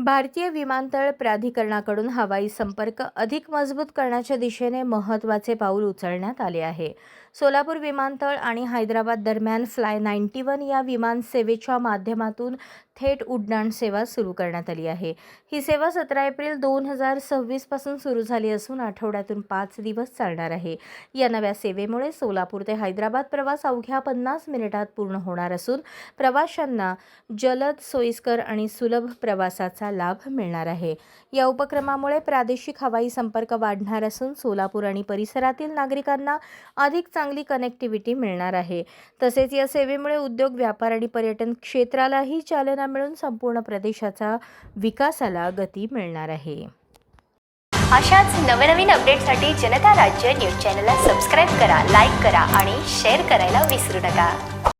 भारतीय विमानतळ प्राधिकरणाकडून हवाई संपर्क अधिक मजबूत करण्याच्या दिशेने महत्त्वाचे पाऊल उचलण्यात आले आहे. सोलापूर विमानतळ आणि हैदराबाद दरम्यान फ्लाय 91 या विमान सेवेच्या माध्यमातून थेट उड्डाण सेवा सुरू करण्यात आली आहे. ही सेवा 17 एप्रिल 2026 पासून सुरू झाली असून आठवड्यातून 5 दिवस चालणार आहे. या नव्या सेवेमुळे सोलापूर ते हैदराबाद प्रवास अवघ्या 50 मिनिटात पूर्ण होणार असून प्रवाशांना जलद, सोयीस्कर आणि सुलभ प्रवासाचा लाभ मिळणार आहे. या उपक्रमामुळे प्रादेशिक हवाई संपर्क वाढणार असून सोलापूर आणि परिसरातील नागरिकांना अधिक चांगली कनेक्टिव्हिटी मिळणार आहे. तसेच या सेवेमुळे उद्योग, व्यापार आणि पर्यटन क्षेत्रालाही चालना मिळून संपूर्ण प्रदेशाचा विकासाला गती मिळणार आहे. अशाच नवनवीन अपडेटसाठी जनता राज्य न्यूज चॅनलला सबस्क्राईब करा, लाईक करा आणि शेअर करायला विसरू नका.